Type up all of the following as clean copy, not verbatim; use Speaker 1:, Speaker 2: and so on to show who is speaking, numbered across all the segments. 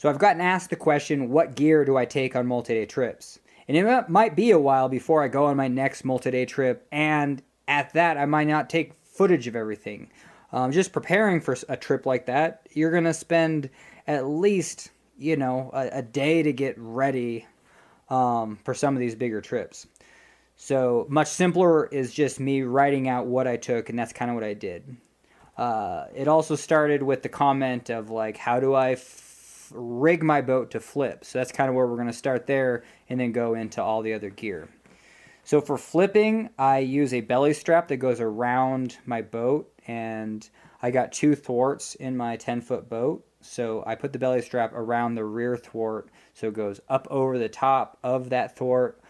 Speaker 1: So I've gotten asked the question, what gear do I take on multi-day trips? And it might be a while before I go on my next multi-day trip, and at that, I might not take footage of everything. Just preparing for a trip like that, you're going to spend at least, a day to get ready for some of these bigger trips. So much simpler is just me writing out what I took, and that's kind of what I did. It also started with the comment of like, how do I rig my boat to flip? So that's kind of where we're going to start there and then go into all the other gear. So for flipping, I use a belly strap that goes around my boat, and I got 2 thwarts in my 10-foot boat. So I put the belly strap around the rear thwart, so it goes up over the top of that thwart,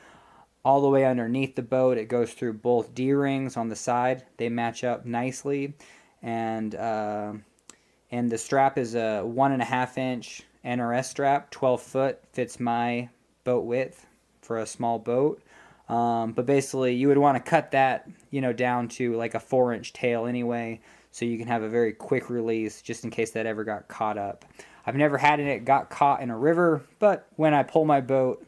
Speaker 1: all the way underneath the boat. It goes through both D-rings on the side. They match up nicely, and the strap is a 1.5-inch NRS strap, 12 foot, fits my boat width for a small boat. But basically, you would want to cut that, down to like a 4-inch tail anyway, so you can have a very quick release just in case that ever got caught up. I've never had it got caught in a river, but when I pull my boat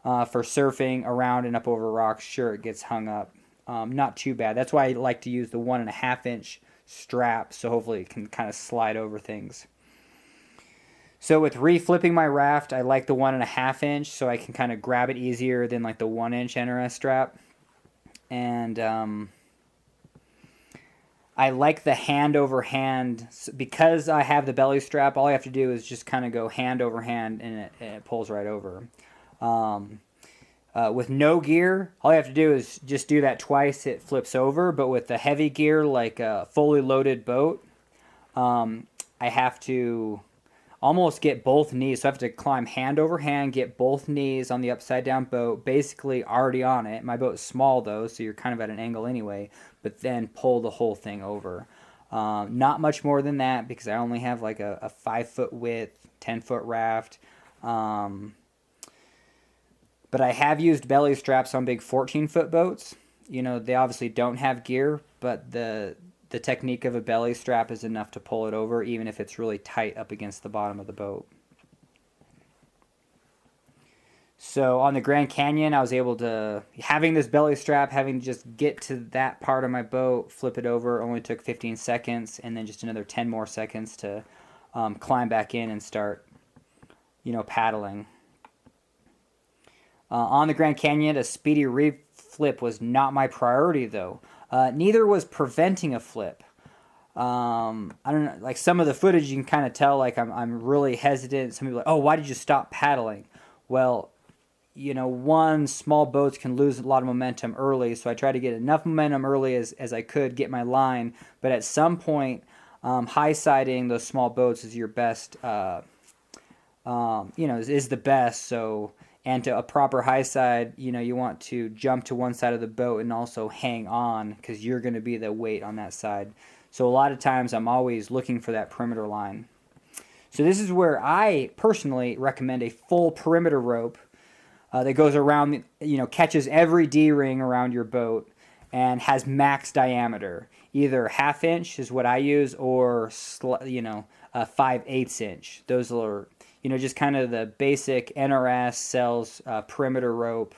Speaker 1: for surfing around and up over rocks, sure, it gets hung up. Not too bad. That's why I like to use the 1.5-inch strap, so hopefully it can kind of slide over things. So with reflipping my raft, I like the 1.5-inch, so I can kind of grab it easier than like the 1-inch NRS strap. And I like the hand over hand, because I have the belly strap. All I have to do is just kind of go hand over hand, and it pulls right over. With no gear, all you have to do is just do that twice, it flips over. But with the heavy gear, like a fully loaded boat, I have to almost get both knees. So I have to climb hand over hand, get both knees on the upside down boat, basically already on it. My boat is small though, so you're kind of at an angle anyway, but then pull the whole thing over. Not much more than that, because I only have like a 5-foot width, 10-foot raft. But I have used belly straps on big 14-foot boats. They obviously don't have gear, but the technique of a belly strap is enough to pull it over, even if it's really tight up against the bottom of the boat. So on the Grand Canyon, I was able to, having this belly strap, having to just get to that part of my boat, flip it over, only took 15 seconds, and then just another 10 more seconds to climb back in and start, paddling. On the Grand Canyon, a speedy reflip was not my priority, though. Neither was preventing a flip. I don't know, like some of the footage you can kind of tell, like I'm really hesitant. Some people are like, oh, why did you stop paddling? Well, one, small boats can lose a lot of momentum early, so I try to get enough momentum early as I could, get my line. But at some point, high-siding those small boats is your best, is the best. So, and to a proper high side, you want to jump to one side of the boat and also hang on, because you're going to be the weight on that side. So a lot of times I'm always looking for that perimeter line. So this is where I personally recommend a full perimeter rope that goes around, catches every D-ring around your boat and has max diameter. Either 1/2 inch is what I use, or a 5/8 inch. Those are, just kind of the basic NRS sells perimeter rope.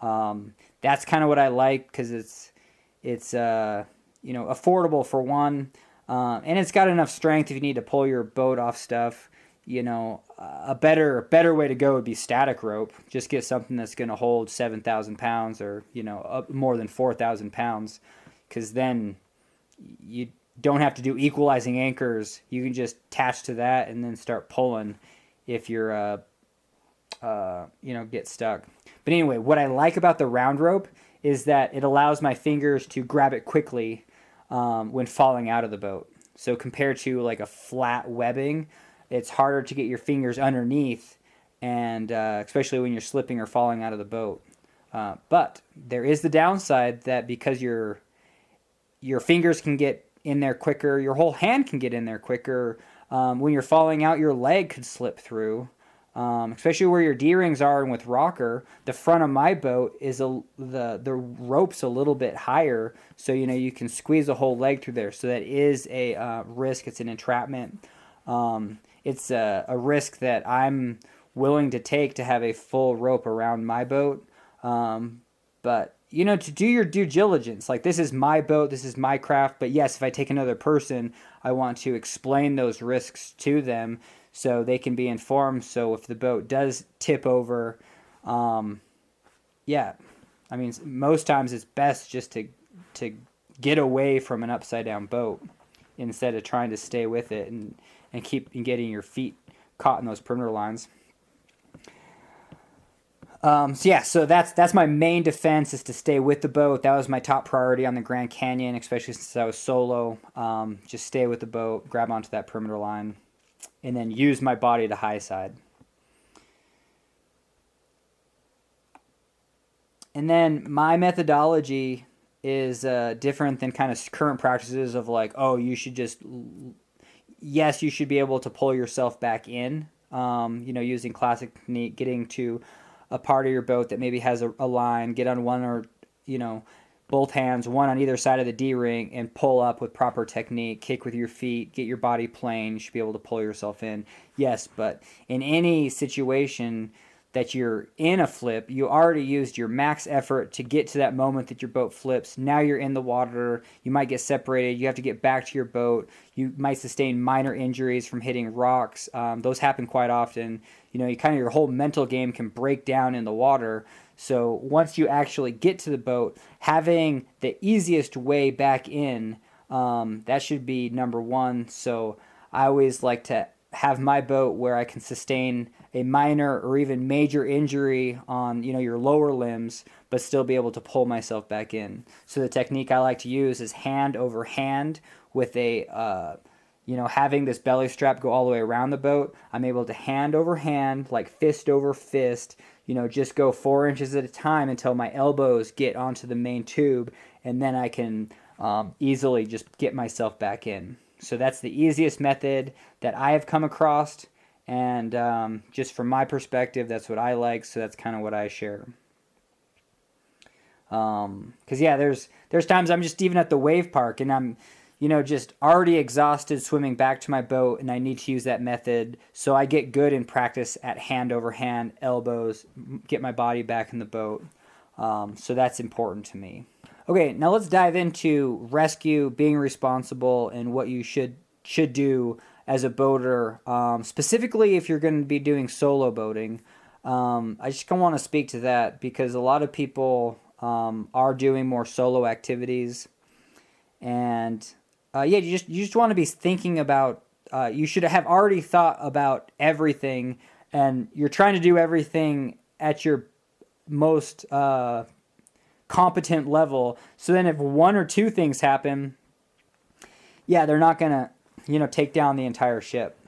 Speaker 1: That's kind of what I like, because it's affordable for one, and it's got enough strength if you need to pull your boat off stuff. A better way to go would be static rope. Just get something that's going to hold 7,000 pounds, or more than 4,000 pounds, because then you don't have to do equalizing anchors. You can just attach to that and then start pulling if you're get stuck. But anyway, what I like about the round rope is that it allows my fingers to grab it quickly when falling out of the boat. So compared to like a flat webbing, it's harder to get your fingers underneath, and especially when you're slipping or falling out of the boat. But there is the downside that because your fingers can get in there quicker, your whole hand can get in there quicker. When you're falling out, your leg could slip through. Especially where your D-rings are and with rocker, the front of my boat is the rope's a little bit higher, so you can squeeze a whole leg through there. So that is a risk. It's an entrapment. it's a risk that I'm willing to take to have a full rope around my boat. But to do your due diligence, like this is my boat, this is my craft. But yes, if I take another person, I want to explain those risks to them so they can be informed. So if the boat does tip over, yeah, I mean, most times it's best just to get away from an upside down boat instead of trying to stay with it and keep getting your feet caught in those perimeter lines. So that's my main defense, is to stay with the boat. That was my top priority on the Grand Canyon, especially since I was solo. Just stay with the boat, grab onto that perimeter line, and then use my body to high side. And then my methodology is different than kind of current practices of like, oh, you should just, yes, you should be able to pull yourself back in, using classic technique, getting to a part of your boat that maybe has a line, get on one or, both hands, one on either side of the D-ring, and pull up with proper technique, kick with your feet, get your body plane, you should be able to pull yourself in. Yes, but in any situation that you're in a flip, you already used your max effort to get to that moment that your boat flips. Now you're in the water. You might get separated. You have to get back to your boat. You might sustain minor injuries from hitting rocks. Those happen quite often. Your whole mental game can break down in the water. So once you actually get to the boat, having the easiest way back in, that should be number one. So I always like to have my boat where I can sustain a minor or even major injury on your lower limbs, but still be able to pull myself back in. So the technique I like to use is hand over hand with a having this belly strap go all the way around the boat. I'm able to hand over hand, like fist over fist, just go 4 inches at a time until my elbows get onto the main tube, and then I can easily just get myself back in. So that's the easiest method that I have come across, and just from my perspective, that's what I like, so that's kind of what I share. Because there's times I'm just even at the wave park, and I'm just already exhausted swimming back to my boat, and I need to use that method, so I get good in practice at hand over hand, elbows, get my body back in the boat. So that's important to me. Okay, now let's dive into rescue, being responsible, and what you should do as a boater, specifically if you're going to be doing solo boating. I just want to speak to that because a lot of people are doing more solo activities, and you just want to be thinking about. You should have already thought about everything, and you're trying to do everything at your most competent level. So then if one or two things happen, they're not gonna take down the entire ship.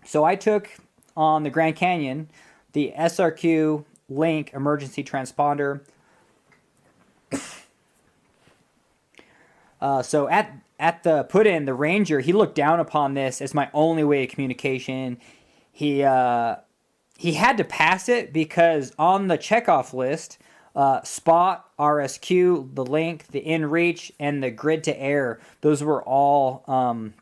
Speaker 1: So I took on the Grand Canyon the SRQ Link emergency transponder. So at the put in, the ranger, he looked down upon this as my only way of communication. He had to pass it because on the checkoff list, Spot, RSQ, the Link, the InReach, and the Grid to Air, those were all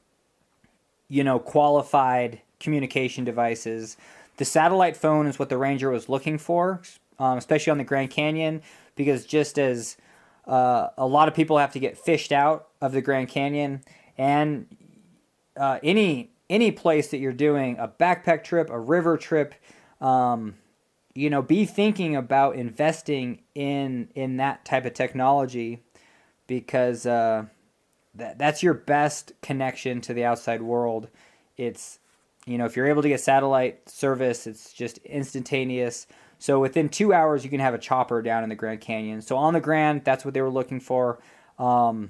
Speaker 1: qualified communication devices. The satellite phone is what the ranger was looking for, especially on the Grand Canyon, because just as a lot of people have to get fished out of the Grand Canyon, and any place that you're doing a backpack trip, a river trip, be thinking about investing in that type of technology, because that's your best connection to the outside world. It's if you're able to get satellite service, it's just instantaneous. So within 2 hours, you can have a chopper down in the Grand Canyon. So on the Grand, that's what they were looking for. But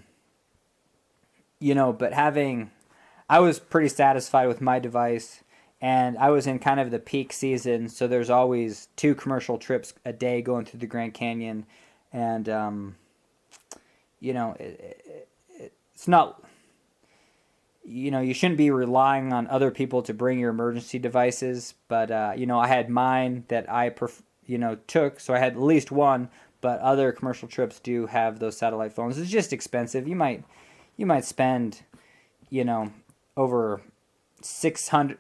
Speaker 1: I was pretty satisfied with my device, and I was in kind of the peak season. So there's always 2 commercial trips a day going through the Grand Canyon. And, it's not, you shouldn't be relying on other people to bring your emergency devices, but I had mine that I took, so I had at least one. But other commercial trips do have those satellite phones. It's just expensive. You might spend over $600,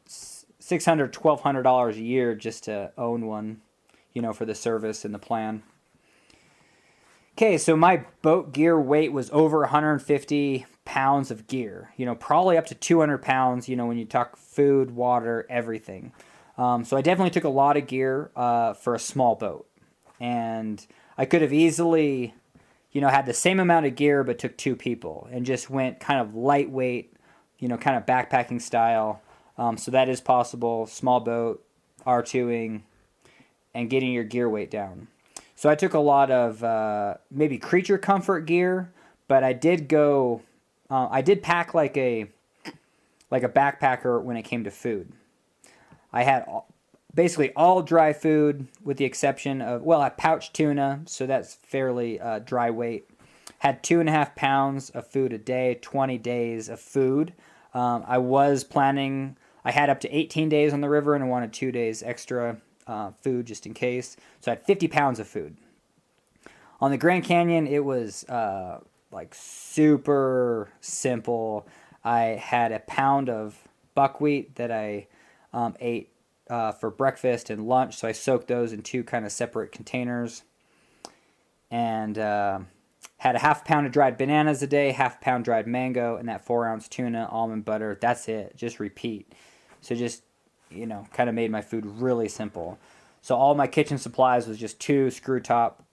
Speaker 1: $600, $1,200 a year just to own one, for the service and the plan. Okay, so my boat gear weight was over 150 pounds of gear, probably up to 200 pounds, when you talk food, water, everything. So I definitely took a lot of gear for a small boat. And I could have easily, had the same amount of gear but took two people and just went kind of lightweight, kind of backpacking style. So that is possible. Small boat, R2ing, and getting your gear weight down. So I took a lot of maybe creature comfort gear, but I did pack like a backpacker when it came to food. I had basically all dry food with the exception of, I pouched tuna, so that's fairly dry weight. Had 2.5 pounds of food a day, 20 days of food. I was planning, I had up to 18 days on the river and I wanted 2 days extra food just in case. So I had 50 pounds of food. On the Grand Canyon, it was super simple. I had a pound of buckwheat that I ate for breakfast and lunch, so I soaked those in two kind of separate containers. And had a half pound of dried bananas a day, half pound dried mango, and that 4-ounce tuna, almond butter. That's it. Just repeat. So just, kind of made my food really simple. So all my kitchen supplies was just 2 screw top,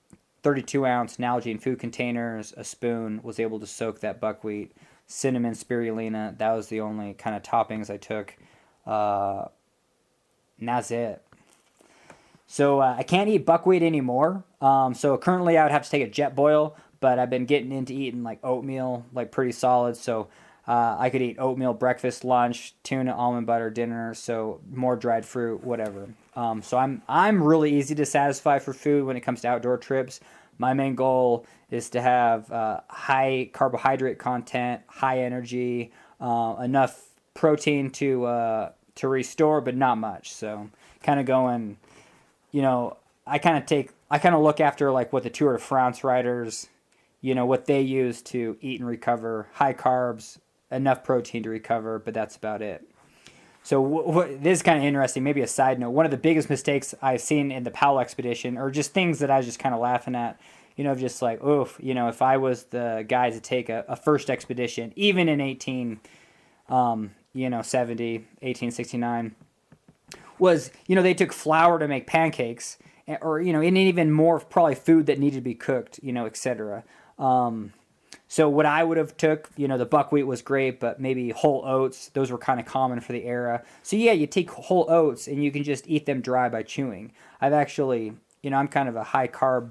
Speaker 1: 32-ounce Nalgene food containers, a spoon, was able to soak that buckwheat, cinnamon, spirulina. That was the only kind of toppings I took. And that's it. So I can't eat buckwheat anymore. So currently I would have to take a jet boil, but I've been getting into eating like oatmeal, like pretty solid. So I could eat oatmeal breakfast, lunch, tuna, almond butter, dinner. So more dried fruit, whatever. So I'm really easy to satisfy for food when it comes to outdoor trips. My main goal is to have high carbohydrate content, high energy, enough protein to restore, but not much. So kind of going, I kind of look after like what the Tour de France riders, what they use to eat and recover. High carbs, enough protein to recover, but that's about it. So this is kind of interesting, maybe a side note. One of the biggest mistakes I've seen in the Powell expedition, or just things that I was just kind of laughing at, just like, oof, if I was the guy to take a first expedition, even in 1869, was, they took flour to make pancakes, or, and even more probably food that needed to be cooked, etc. So what I would have took, the buckwheat was great, but maybe whole oats, those were kind of common for the era. So yeah, you take whole oats and you can just eat them dry by chewing. I've actually, I'm kind of a high carb,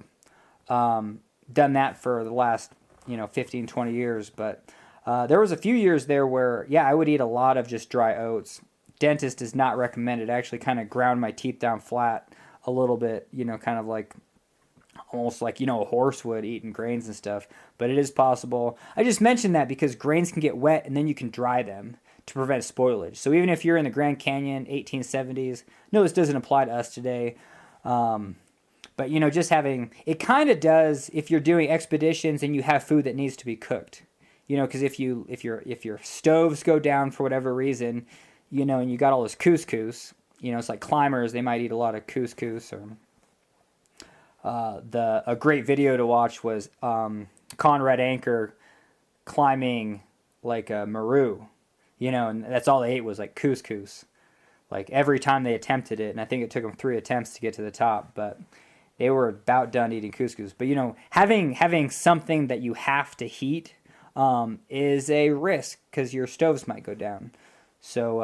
Speaker 1: done that for the last, 15, 20 years. But there was a few years there where, I would eat a lot of just dry oats. Dentist does not recommend it. I actually kind of ground my teeth down flat a little bit, kind of like, almost like, a horse would eating grains and stuff, but it is possible. I just mentioned that because grains can get wet and then you can dry them to prevent spoilage. So even if you're in the Grand Canyon, 1870s, no, this doesn't apply to us today. But, just having, it kind of does if you're doing expeditions and you have food that needs to be cooked, because if your stoves go down for whatever reason, and you got all this couscous, it's like climbers, they might eat a lot of couscous. Or a great video to watch was Conrad Anchor climbing like a Meru, and that's all they ate was like couscous. Like every time they attempted it, and I think it took them 3 attempts to get to the top, but they were about done eating couscous. But having something that you have to heat is a risk because your stoves might go down. So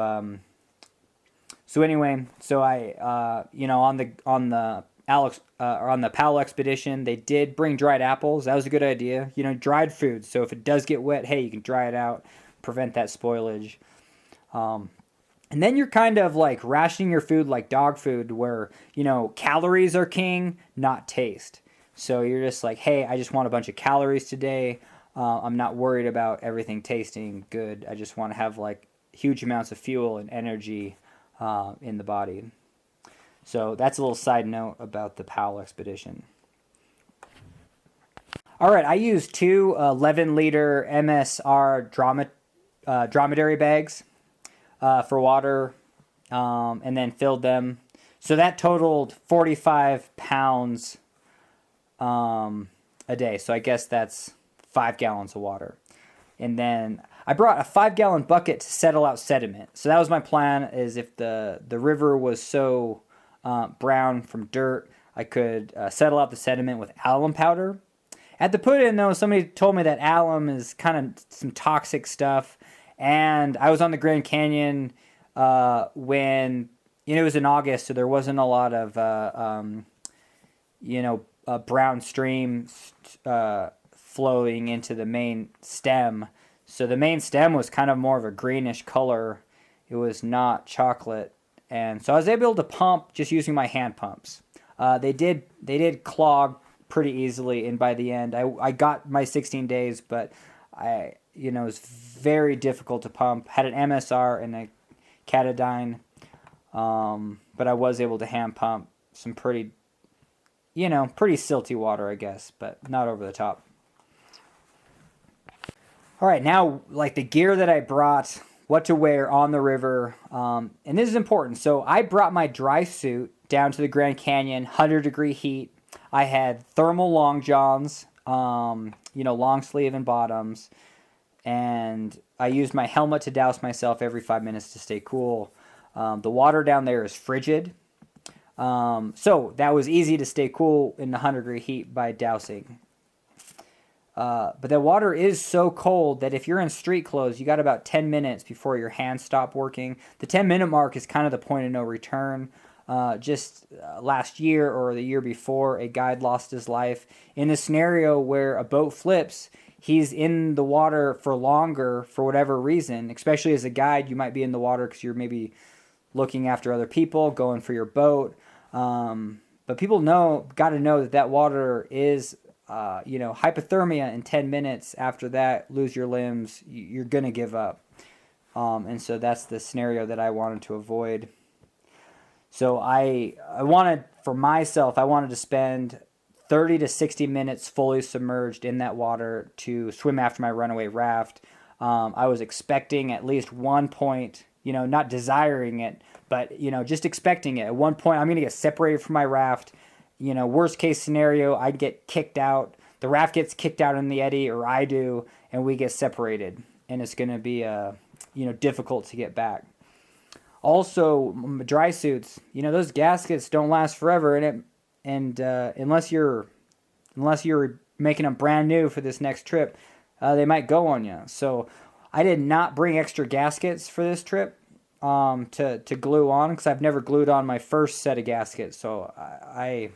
Speaker 1: anyway, so I on the Powell expedition, they did bring dried apples. That was a good idea. Dried food. So if it does get wet, hey, you can dry it out, prevent that spoilage. And then you're kind of like rationing your food like dog food where, calories are king, not taste. So you're just like, hey, I just want a bunch of calories today. I'm not worried about everything tasting good. I just want to have like huge amounts of fuel and energy in the body. So that's a little side note about the Powell expedition. All right, I used 2 11-liter MSR dromedary bags. for water, and then filled them. So that totaled 45 pounds a day. So I guess that's 5 gallons of water. And then I brought a 5 gallon bucket to settle out sediment. So that was my plan, is if the river was so brown from dirt, I could settle out the sediment with alum powder. At the put in, though, somebody told me that alum is kind of some toxic stuff. And I was on the Grand Canyon when, it was in August, so there wasn't a lot of, brown stream flowing into the main stem. So the main stem was kind of more of a greenish color. It was not chocolate. And so I was able to pump just using my hand pumps. They did clog pretty easily, and by the end I got my 16 days, but it was very difficult to pump. Had an MSR and a Catadine, but I was able to hand pump some pretty silty water, I guess, but not over the top. All right, now, like the gear that I brought, what to wear on the river, and this is important. So I brought my dry suit down to the Grand Canyon, 100-degree heat. I had thermal long johns, long sleeve and bottoms, and I used my helmet to douse myself every 5 minutes to stay cool. The water down there is frigid, so that was easy to stay cool in the 100-degree heat by dousing. But the water is so cold that if you're in street clothes, you got about 10 minutes before your hands stop working. The 10-minute mark is kind of the point of no return. Last year or the year before, a guide lost his life in a scenario where a boat flips. He's in the water for longer for whatever reason. Especially as a guide, you might be in the water because you're maybe looking after other people, going for your boat. But people got to know that water is, hypothermia in 10 minutes. After that, lose your limbs, you're going to give up. And so that's the scenario that I wanted to avoid. So I wanted to spend 30 to 60 minutes fully submerged in that water to swim after my runaway raft. I was expecting at least one point, not desiring it, but, just expecting it. At one point, I'm going to get separated from my raft. Worst case scenario, I'd get kicked out. The raft gets kicked out in the eddy, or I do, and we get separated. And it's going to be, difficult to get back. Also, dry suits, those gaskets don't last forever, and unless you're making them brand new for this next trip, they might go on you. So I did not bring extra gaskets for this trip to glue on, because I've never glued on my first set of gaskets. So I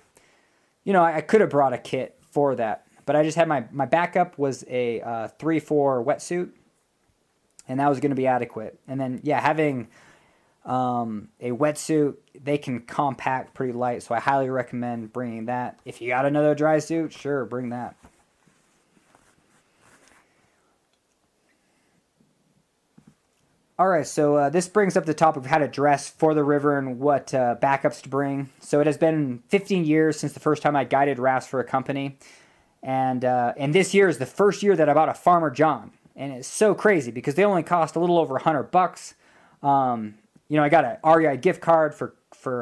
Speaker 1: could have brought a kit for that, but I just had my backup was a 3-4 wetsuit, and that was going to be adequate. And then having a wetsuit, they can compact pretty light, so I highly recommend bringing that. If you got another dry suit, sure, bring that. Alright, so this brings up the topic of how to dress for the river and what backups to bring. So it has been 15 years since the first time I guided rafts for a company, and this year is the first year that I bought a Farmer John, and it's so crazy because they only cost a little over $100. I got an REI gift card for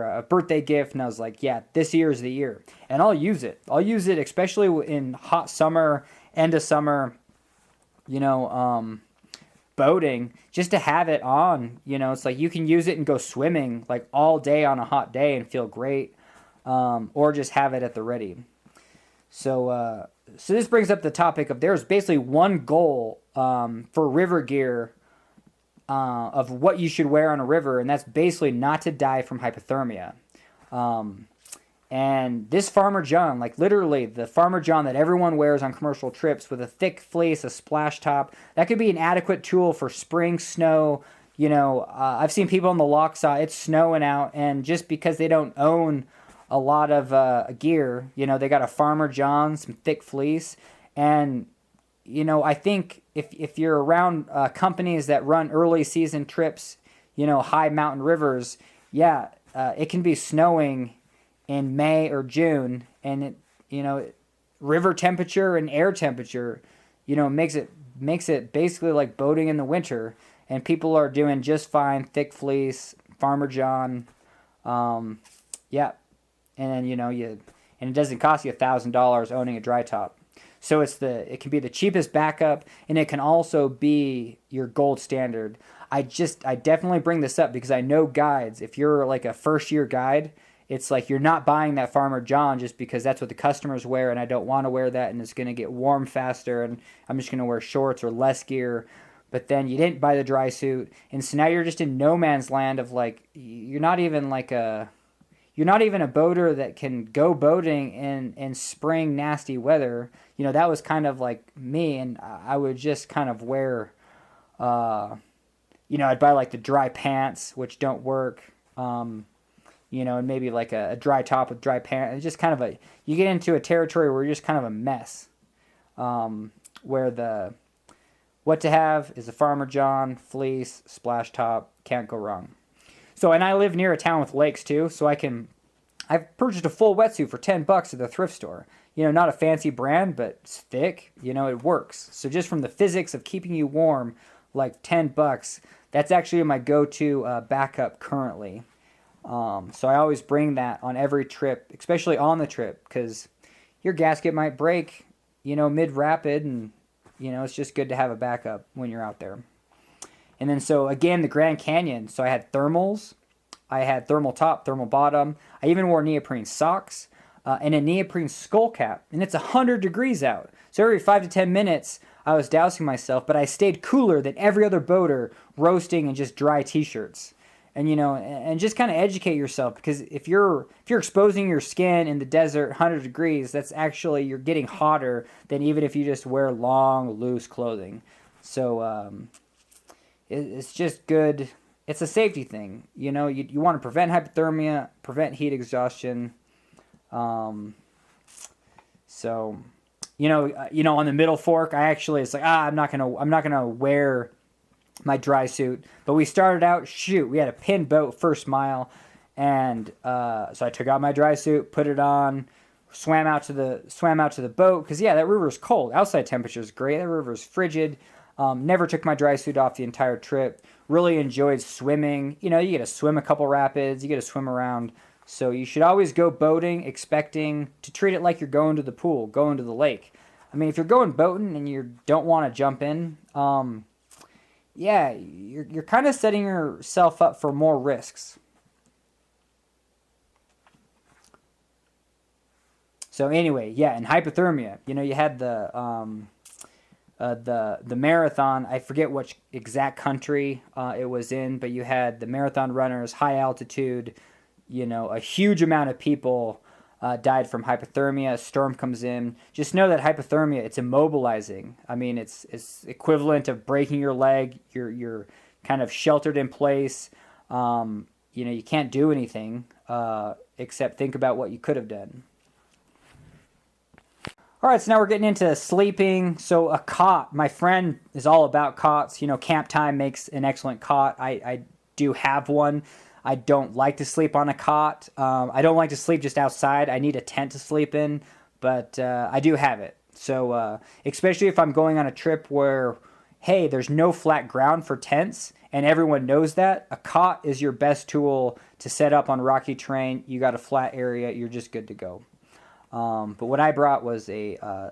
Speaker 1: a birthday gift, and I was like, yeah, this year is the year. And I'll use it. Especially in hot summer, end of summer, boating, just to have it on. It's like you can use it and go swimming like all day on a hot day and feel great, or just have it at the ready. So this brings up the topic of there's basically one goal for river gear, of what you should wear on a river, and that's basically not to die from hypothermia. And this Farmer John, like literally the Farmer John that everyone wears on commercial trips with a thick fleece, a splash top, that could be an adequate tool for spring snow. I've seen people on the lock side, it's snowing out, and just because they don't own a lot of gear, they got a Farmer John, some thick fleece, and I think if you're around companies that run early season trips, high mountain rivers, it can be snowing in May or June, and river temperature and air temperature, makes it basically like boating in the winter. and people are doing just fine. Thick fleece, Farmer John, yeah, and then and it doesn't cost you $1,000 owning a dry top. So it can be the cheapest backup, and it can also be your gold standard. I definitely bring this up because I know guides. If you're like a first year guide, it's like you're not buying that Farmer John just because that's what the customers wear, and I don't want to wear that, and it's going to get warm faster, and I'm just going to wear shorts or less gear. But then you didn't buy the dry suit, and so now you're just in no man's land of like you're not even a boater that can go boating in spring nasty weather. That was kind of like me, and I would just kind of wear, I'd buy like the dry pants, which don't work, and maybe like a dry top with dry pants. It's just kind of you get into a territory where you're just kind of a mess, where what to have is a Farmer John, fleece, splash top, can't go wrong. So, and I live near a town with lakes too, so I've purchased a full wetsuit for $10 at the thrift store. Not a fancy brand, but it's thick. It works. So just from the physics of keeping you warm, like $10, that's actually my go-to backup currently. So I always bring that on every trip, especially on the trip, because your gasket might break, mid-rapid, and, it's just good to have a backup when you're out there. And then so, again, the Grand Canyon. So I had thermals. I had thermal top, thermal bottom. I even wore neoprene socks and a neoprene skull cap. And it's 100 degrees out. So every 5 to 10 minutes, I was dousing myself, but I stayed cooler than every other boater roasting in just dry t-shirts. And, and just kind of educate yourself, because if you're exposing your skin in the desert 100 degrees, that's actually, you're getting hotter than even if you just wear long, loose clothing. So it's just good. It's a safety thing. You want to prevent hypothermia, prevent heat exhaustion. On the middle fork, it's like, I'm not gonna wear my dry suit. But we started out, we had a pin boat first mile, and so I took out my dry suit, put it on, swam out to the boat, because that river's cold. Outside temperature is great. That river's frigid. Never took my dry suit off the entire trip. Really enjoyed swimming. You get to swim a couple rapids. You get to swim around. So you should always go boating expecting to treat it like you're going to the pool, going to the lake. I mean, if you're going boating and you don't want to jump in, you're kind of setting yourself up for more risks. So anyway, and hypothermia. You had the marathon. I forget which exact country it was in, but you had the marathon runners, high altitude. A huge amount of people died from hypothermia. A storm comes in. Just know that hypothermia, it's immobilizing. I mean, it's equivalent of breaking your leg. You're kind of sheltered in place. You can't do anything except think about what you could have done. All right, so now we're getting into sleeping. So a cot. My friend is all about cots. Camp Time makes an excellent cot. I do have one. I don't like to sleep on a cot. I don't like to sleep just outside. I need a tent to sleep in, but I do have it. So especially if I'm going on a trip where, hey, there's no flat ground for tents, and everyone knows that, a cot is your best tool to set up on rocky terrain. You got a flat area, you're just good to go. But what I brought was a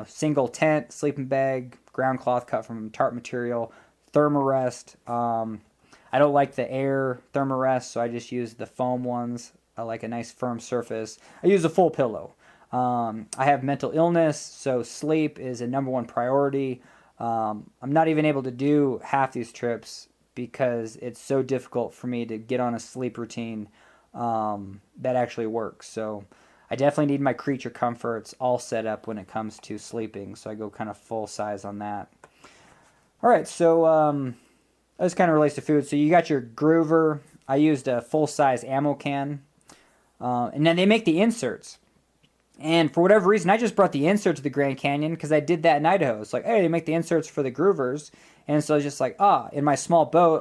Speaker 1: single tent, sleeping bag, ground cloth cut from tarp material, thermarest. I don't like the air thermarest, so I just use the foam ones. I like a nice firm surface. I use a full pillow. I have mental illness, so sleep is a number one priority. I'm not even able to do half these trips because it's so difficult for me to get on a sleep routine that actually works. So I definitely need my creature comforts all set up when it comes to sleeping, so I go kind of full size on that. All right, so this kind of relates to food. So you got your groover. I used a full-size ammo can. And then they make the inserts. And for whatever reason, I just brought the insert to the Grand Canyon because I did that in Idaho. It's like, hey, they make the inserts for the groovers. And so I was just like, in my small boat,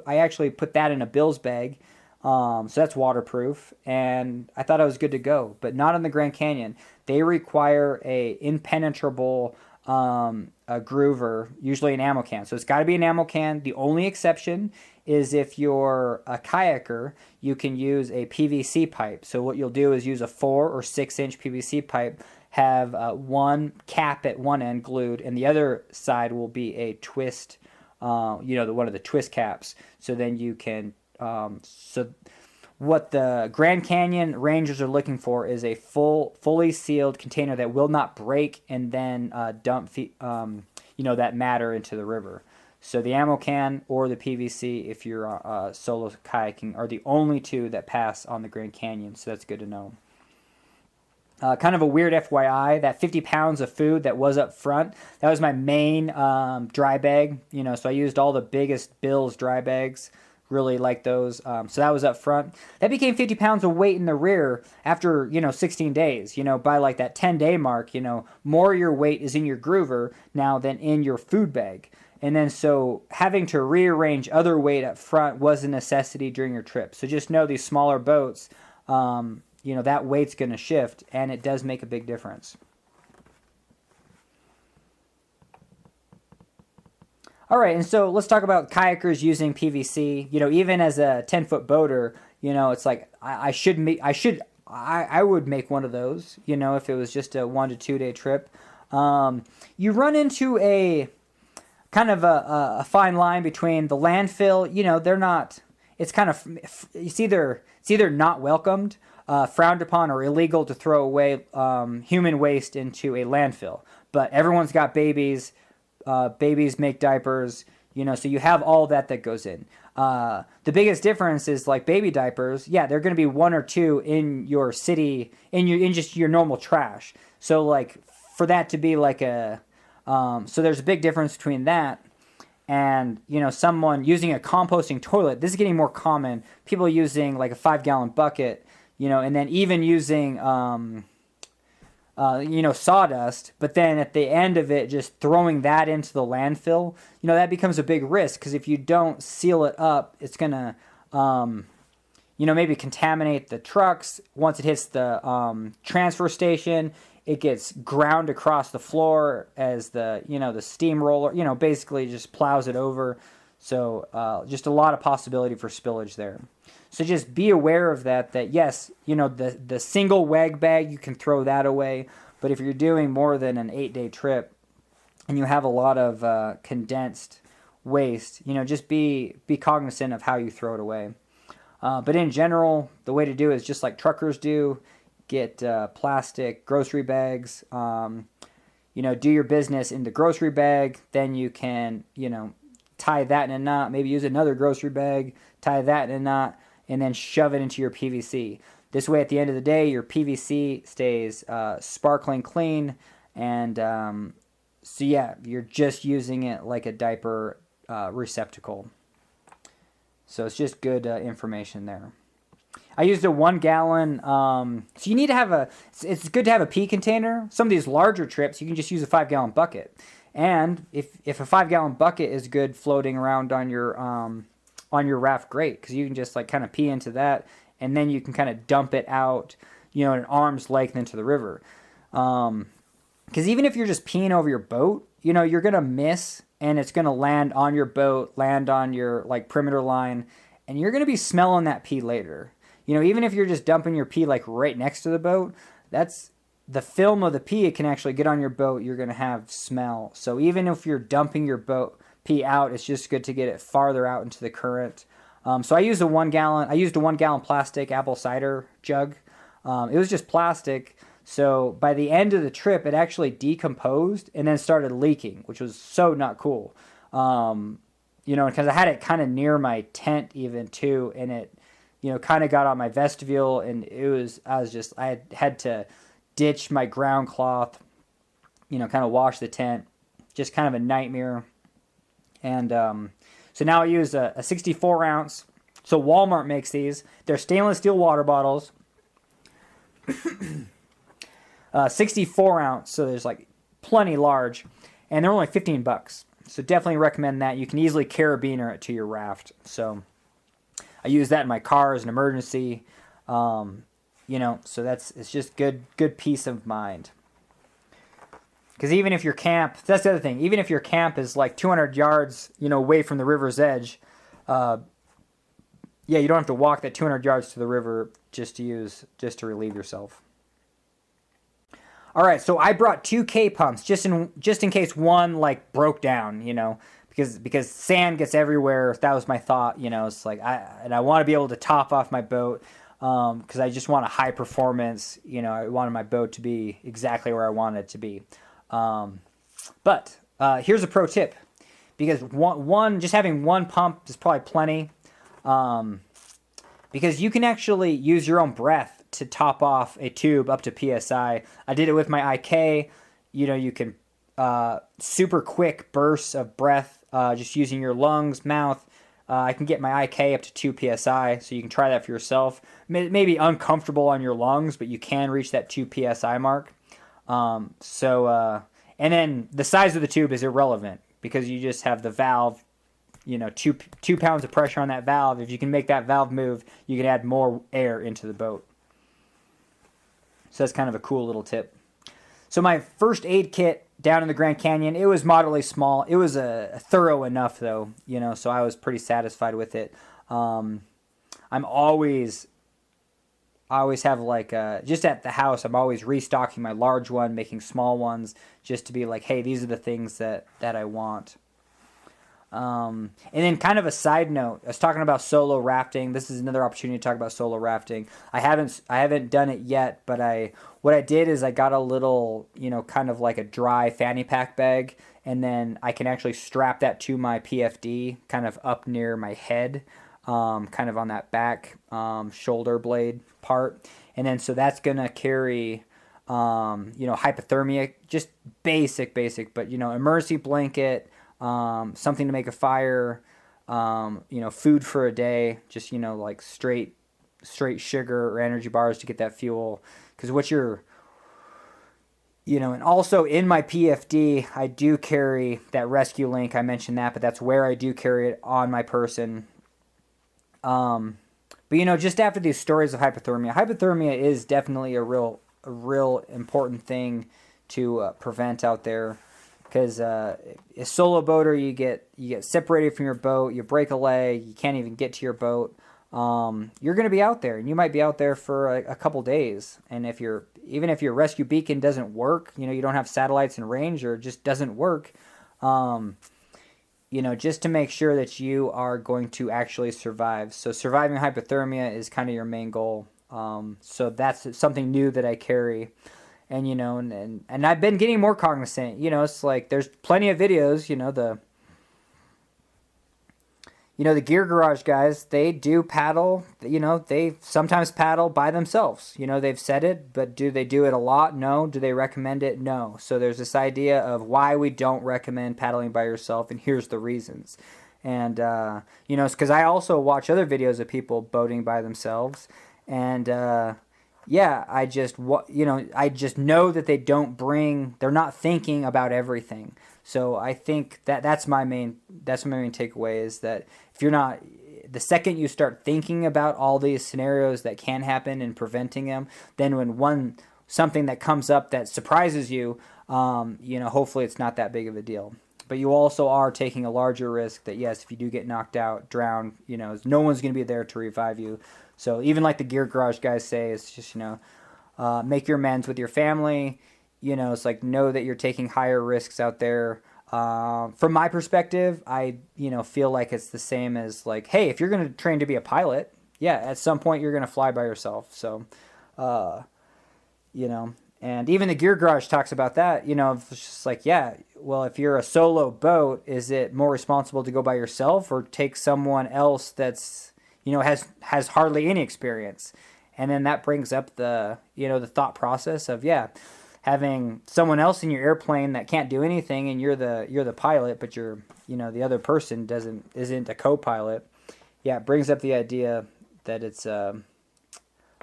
Speaker 1: I actually put that in a Bill's bag. So that's waterproof. And I thought I was good to go. But not in the Grand Canyon. They require a impenetrable a groover, usually an ammo can. So it's got to be an ammo can. The only exception is if you're a kayaker, you can use a PVC pipe. So what you'll do is use a 4 or 6 inch PVC pipe, have one cap at one end glued, and the other side will be a twist, one of the twist caps. So then you can, what the Grand Canyon Rangers are looking for is a fully sealed container that will not break and then dump, that matter into the river. So the ammo can or the PVC, if you're solo kayaking, are the only two that pass on the Grand Canyon. So that's good to know. Kind of a weird FYI, that 50 pounds of food that was up front, that was my main dry bag. So I used all the biggest Bill's dry bags. Really like those. So that was up front. That became 50 pounds of weight in the rear after, 16 days. By like that 10-day mark, more of your weight is in your groover now than in your food bag. And then so having to rearrange other weight up front was a necessity during your trip. So just know these smaller boats, that weight's going to shift, and it does make a big difference. All right, and so let's talk about kayakers using PVC. Even as a 10-foot boater, it's like I would make one of those. If it was just a 1 to 2 day trip. You run into a kind of a fine line between the landfill. They're not. It's kind of it's either not welcomed, frowned upon, or illegal to throw away human waste into a landfill. But everyone's got babies. Babies make diapers, so you have all that goes in. The biggest difference is like baby diapers. Yeah, they're going to be 1 or 2 in your city, in just your normal trash. So like for that to be like so there's a big difference between that and, someone using a composting toilet. This is getting more common. People using like a 5-gallon bucket, and then even using, sawdust, but then at the end of it, just throwing that into the landfill, that becomes a big risk because if you don't seal it up, it's going to, maybe contaminate the trucks. Once it hits the transfer station, it gets ground across the floor as the steamroller, basically just plows it over. So just a lot of possibility for spillage there. So just be aware of that yes, the single wag bag, you can throw that away. But if you're doing more than an 8-day trip and you have a lot of condensed waste, just be cognizant of how you throw it away. But in general, the way to do it is just like truckers do. Get plastic grocery bags. Do your business in the grocery bag. Then you can, tie that in a knot. Maybe use another grocery bag, tie that in a knot, and then shove it into your PVC. This way, at the end of the day, your PVC stays sparkling clean, and you're just using it like a diaper receptacle. So it's just good information there. I used a 1 gallon. So you need to it's good to have a pee container. Some of these larger trips, you can just use a 5-gallon bucket. And if a 5-gallon bucket is good floating around on your raft, great, because you can just like kind of pee into that, and then you can kind of dump it out, an arm's length into the river. Because even if you're just peeing over your boat, you're gonna miss, and it's gonna land on your boat, land on your like perimeter line, and you're gonna be smelling that pee later. Even if you're just dumping your pee like right next to the boat, that's the film of the pee. It can actually get on your boat. You're gonna have smell. So even if you're dumping your boat pee out, it's just good to get it farther out into the current. So I used a 1 gallon. I used a 1 gallon plastic apple cider jug. It was just plastic. So by the end of the trip, it actually decomposed and then started leaking, which was so not cool. Because I had it kind of near my tent even too, and it, kind of got on my vestibule, and I had to ditch my ground cloth, kind of wash the tent, just kind of a nightmare. And so now I use a 64 ounce. So Walmart makes these. They're stainless steel water bottles. 64 ounce, so there's like plenty large, and they're only $15. So definitely recommend that. You can easily carabiner it to your raft. So I use that in my car as an emergency. So it's just good peace of mind. Because even if your camp, that's the other thing, even if your camp is like 200 yards, away from the river's edge, yeah, you don't have to walk that 200 yards to the river just to relieve yourself. All right, so I brought 2 K pumps just in case one like broke down, because sand gets everywhere. That was my thought, It's like I want to be able to top off my boat because I just want a high performance. I wanted my boat to be exactly where I wanted it to be. But here's a pro tip, because one just having one pump is probably plenty, because you can actually use your own breath to top off a tube up to PSI. I did it with my IK. You can super quick bursts of breath just using your lungs, mouth. I can get my IK up to 2 PSI, so you can try that for yourself. Maybe uncomfortable on your lungs, but you can reach that 2 PSI mark. And then the size of the tube is irrelevant because you just have the valve, 2 pounds of pressure on that valve. If you can make that valve move, you can add more air into the boat. So that's kind of a cool little tip. So my first aid kit down in the Grand Canyon, it was moderately small. It was a thorough enough though, so I was pretty satisfied with it. I always have like, just at the house, I'm always restocking my large one, making small ones, just to be like, hey, these are the things that I want. And then kind of a side note, I was talking about solo rafting. This is another opportunity to talk about solo rafting. I haven't done it yet, but what I did is I got a little, kind of like a dry fanny pack bag, and then I can actually strap that to my PFD, kind of up near my head, kind of on that back shoulder blade part. And then so that's gonna carry hypothermia, just basic, but emergency blanket, something to make a fire, food for a day, just like straight sugar or energy bars to get that fuel. Because what you're and also in my PFD, I do carry that rescue link. I mentioned that, but that's where I do carry it on my person. But just after these stories of hypothermia is definitely a real important thing to prevent out there. Because a solo boater, you get separated from your boat, you break a leg, you can't even get to your boat. You're going to be out there, and you might be out there for a couple days. And even if your rescue beacon doesn't work, you don't have satellites in range, or just doesn't work, just to make sure that you are going to actually survive. So surviving hypothermia is kind of your main goal. So that's something new that I carry. And, and I've been getting more cognizant, it's like there's plenty of videos, the Gear Garage guys, they do paddle, they sometimes paddle by themselves, they've said it, but do they do it a lot? No. Do they recommend it? No. So there's this idea of why we don't recommend paddling by yourself, and here's the reasons. And, it's because I also watch other videos of people boating by themselves, and, yeah, I just know that they're not thinking about everything. So I think that's my main takeaway, is that if you're not, the second you start thinking about all these scenarios that can happen and preventing them, then when something that comes up that surprises you, hopefully it's not that big of a deal. But you also are taking a larger risk that, yes, if you do get knocked out, drowned, no one's going to be there to revive you. So even like the Gear Garage guys say, it's just, make your amends with your family. It's like, know that you're taking higher risks out there. From my perspective, I, feel like it's the same as like, hey, if you're going to train to be a pilot, yeah, at some point you're going to fly by yourself. So, and even the Gear Garage talks about that, it's just like, yeah, well, if you're a solo boat, is it more responsible to go by yourself or take someone else that's, has hardly any experience? And then that brings up the thought process of, yeah, having someone else in your airplane that can't do anything, and you're the pilot, but the other person isn't a co-pilot. Yeah, it brings up the idea that it's so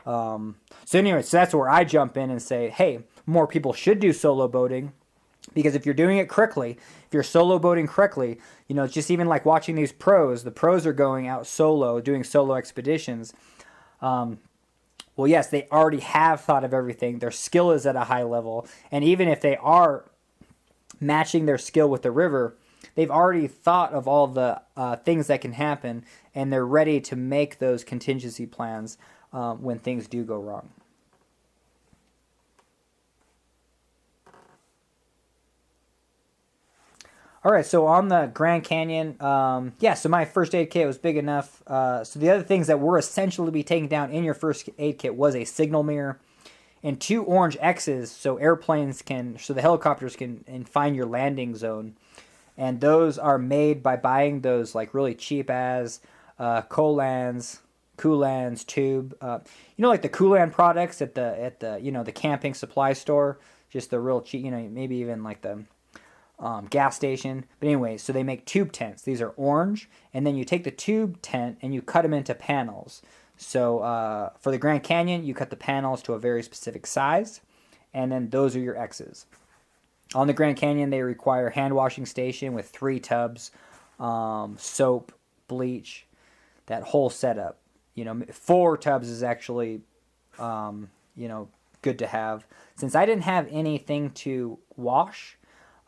Speaker 1: that's where I jump in and say, hey, more people should do solo boating. Because if you're doing it correctly, if you're solo boating correctly, it's just even like watching these pros. The pros are going out solo, doing solo expeditions. Well, yes, they already have thought of everything. Their skill is at a high level. And even if they are matching their skill with the river, they've already thought of all the things that can happen, and they're ready to make those contingency plans when things do go wrong. All right, so on the Grand Canyon, so my first aid kit was big enough. So the other things that were essential to be taken down in your first aid kit was a signal mirror and 2 orange X's, so the helicopters can find your landing zone. And those are made by buying those like really cheap as Coolans tube. Like the Coolan products at the the camping supply store, just the real cheap. Maybe even like the gas station. But anyway, so they make tube tents. These are orange, and then you take the tube tent and you cut them into panels. So for the Grand Canyon, you cut the panels to a very specific size, and then those are your X's. On the Grand Canyon, they require hand washing station with 3 tubs, soap, bleach, that whole setup. 4 tubs is actually, good to have. Since I didn't have anything to wash,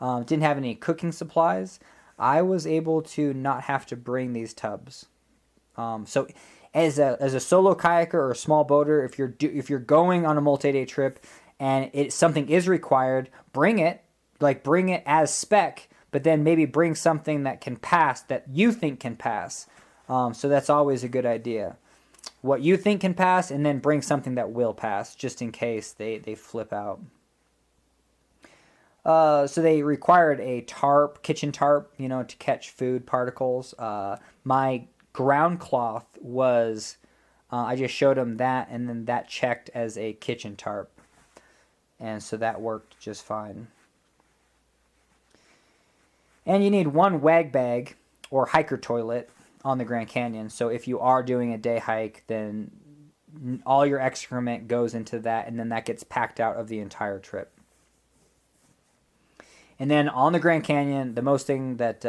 Speaker 1: didn't have any cooking supplies, I was able to not have to bring these tubs. So as a solo kayaker or a small boater, if you're going on a multi-day trip and something is required, bring it as spec, but then maybe bring something that can pass, that you think can pass. So that's always a good idea. What you think can pass, and then bring something that will pass, just in case they flip out. So they required a kitchen tarp, to catch food particles. My ground cloth was, I just showed them that, and then that checked as a kitchen tarp. And so that worked just fine. And you need 1 wag bag or hiker toilet on the Grand Canyon. So if you are doing a day hike, then all your excrement goes into that, and then that gets packed out of the entire trip. And then on the Grand Canyon, the most thing that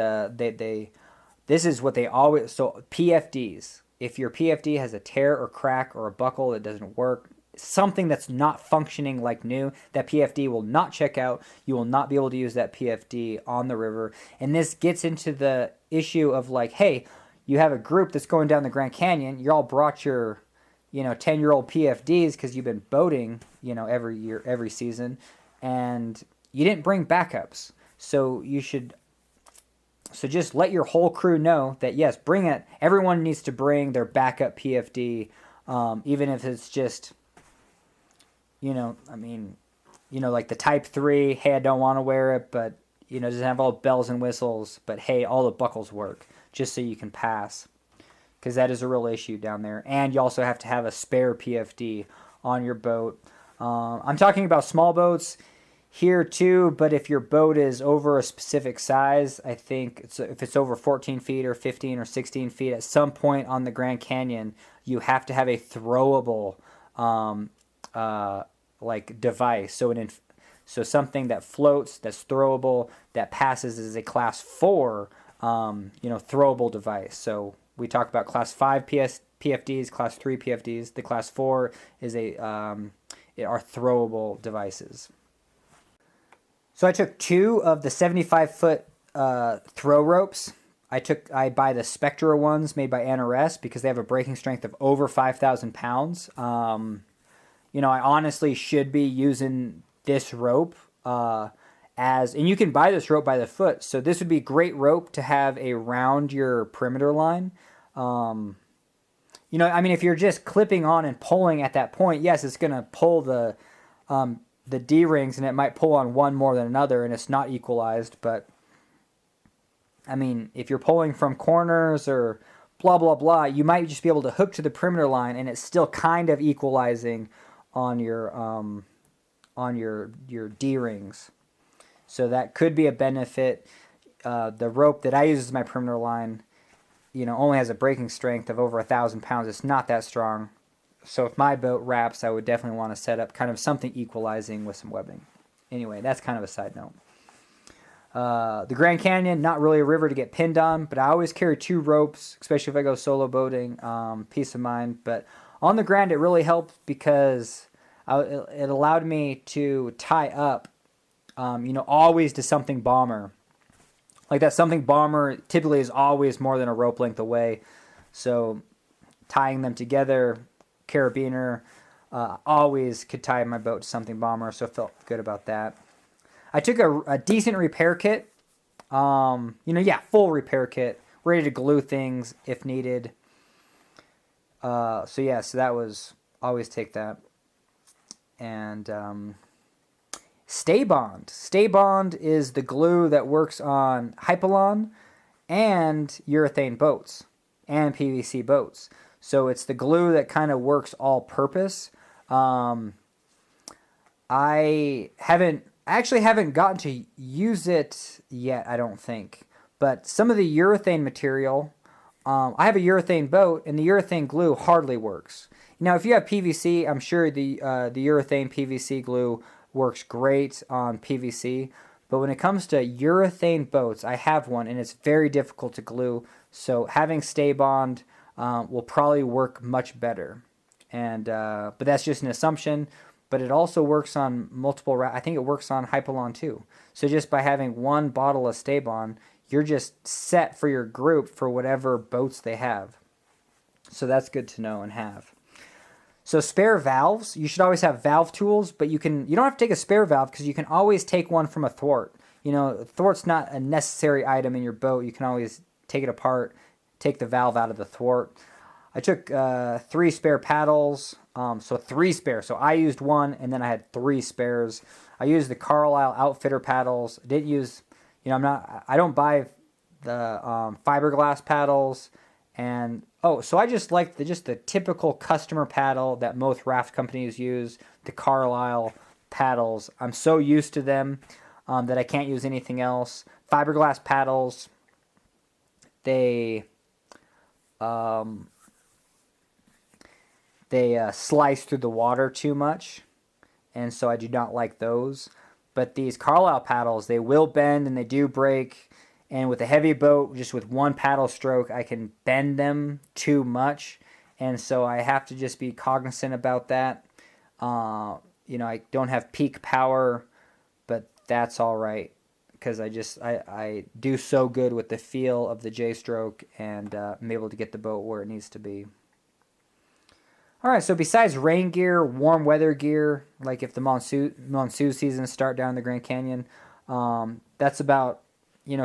Speaker 1: this is what they always, so PFDs. If your PFD has a tear or crack or a buckle that doesn't work, something that's not functioning like new, that PFD will not check out. You will not be able to use that PFD on the river. And this gets into the issue of like, hey, you have a group that's going down the Grand Canyon. You all brought your, 10-year-old PFDs because you've been boating, every year, every season, and you didn't bring backups. So just let your whole crew know that, yes, bring it. Everyone needs to bring their backup PFD, even if it's just, like the Type 3, hey, I don't want to wear it, but, doesn't have all bells and whistles, but hey, all the buckles work, just so you can pass, because that is a real issue down there. And you also have to have a spare PFD on your boat. I'm talking about small boats here too, but if your boat is over a specific size, I think if it's over 14 feet or 15 or 16 feet, at some point on the Grand Canyon, you have to have a throwable device. So something that floats, that's throwable, that passes as a class 4 throwable device. So we talked about class 5 PFDs, class 3 PFDs. The class 4 is are throwable devices. So I took 2 of the 75-foot throw ropes. I buy the Spectra ones made by NRS because they have a breaking strength of over 5,000 pounds. I honestly should be using this rope and you can buy this rope by the foot. So this would be great rope to have around your perimeter line. If you're just clipping on and pulling at that point, yes, it's going to pull the D-rings, and it might pull on one more than another, and it's not equalized. But if you're pulling from corners or blah blah blah, you might just be able to hook to the perimeter line, and it's still kind of equalizing on your D-rings. So that could be a benefit. The rope that I use as my perimeter line, only has a breaking strength of over 1,000 pounds. It's not that strong. So if my boat wraps, I would definitely want to set up kind of something equalizing with some webbing. Anyway, that's kind of a side note. The Grand Canyon, not really a river to get pinned on, but I always carry 2 ropes, especially if I go solo boating, peace of mind. But on the Grand, it really helped because it allowed me to tie up always to something bomber. Like that something bomber typically is always more than a rope length away. So tying them together, carabiner, always could tie my boat to something bomber, so I felt good about that. I took a decent repair kit. Full repair kit, ready to glue things if needed. So that was, always take that. And Stay Bond. Stay Bond is the glue that works on Hypalon and urethane boats and PVC boats. So it's the glue that kind of works all purpose. I actually haven't gotten to use it yet, I don't think. But some of the urethane material, I have a urethane boat, and the urethane glue hardly works. Now, if you have PVC, I'm sure the urethane PVC glue works great on PVC. But when it comes to urethane boats, I have one, and it's very difficult to glue. So having Stay Bond will probably work much better. And but that's just an assumption. But it also works on multiple, I think it works on Hypalon too. So just by having one bottle of Stay Bond, you're just set for your group for whatever boats they have. So that's good to know and have. So spare valves, you should always have valve tools, but you don't have to take a spare valve because you can always take one from a thwart. A thwart's not a necessary item in your boat. You can always take it apart, take the valve out of the thwart. I took 3 spare paddles, so 3 spares. So I used one, and then I had 3 spares. I used the Carlisle Outfitter paddles. I didn't use, I don't buy the fiberglass paddles, and so I just like the typical customer paddle that most raft companies use, the Carlisle paddles. I'm so used to them that I can't use anything else. Fiberglass paddles, they slice through the water too much, and so I do not like those. But these Carlisle paddles, they will bend and they do break, and with a heavy boat, just with one paddle stroke, I can bend them too much, and so I have to just be cognizant about that. I don't have peak power, but that's all right, because I do so good with the feel of the J-stroke, and I'm able to get the boat where it needs to be. All right, so besides rain gear, warm weather gear, like if the monsoon seasons start down the Grand Canyon, that's about,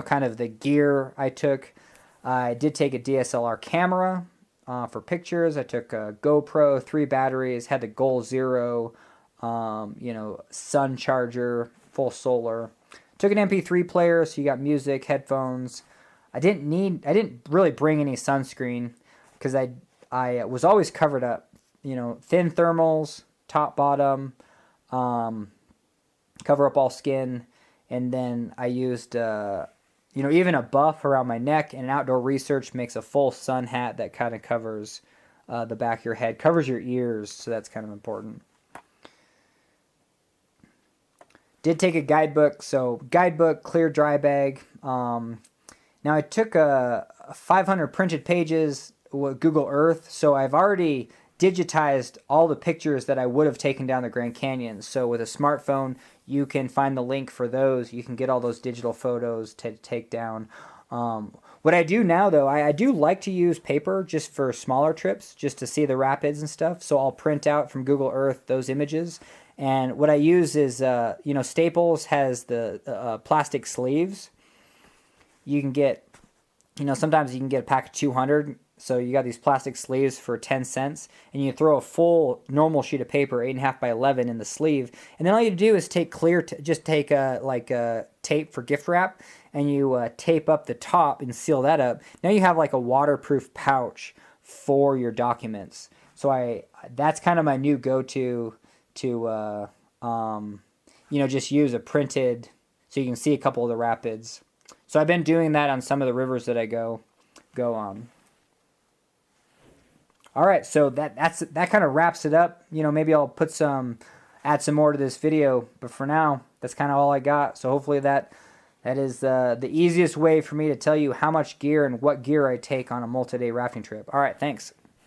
Speaker 1: kind of the gear I took. I did take a DSLR camera for pictures. I took a GoPro, 3 batteries, had the Goal Zero, sun charger, full solar. Took an MP3 player, so you got music, headphones. I didn't really bring any sunscreen because I was always covered up. Thin thermals, top, bottom, cover up all skin, and then I used, even a buff around my neck, and Outdoor Research makes a full sun hat that kind of covers the back of your head, covers your ears, so that's kind of important. Did take a guidebook, clear dry bag. Now I took 500 printed pages with Google Earth, so I've already digitized all the pictures that I would have taken down the Grand Canyon. So with a smartphone, you can find the link for those. You can get all those digital photos to take down. What I do now, though, I do like to use paper just for smaller trips, just to see the rapids and stuff. So I'll print out from Google Earth those images. And what I use is, Staples has the plastic sleeves. You can get, sometimes you can get a pack of 200. So you got these plastic sleeves for 10 cents, and you throw a full normal sheet of paper, 8.5 by 11, in the sleeve, and then all you do is take take a tape for gift wrap, and you tape up the top and seal that up. Now you have like a waterproof pouch for your documents. So that's kind of my new go-to to just use a printed, so you can see a couple of the rapids. So I've been doing that on some of the rivers that I go on. All right, so that kind of wraps it up. Maybe I'll add some more to this video, but for now, that's kind of all I got. So hopefully that is the easiest way for me to tell you how much gear and what gear I take on a multi-day rafting trip. All right, thanks.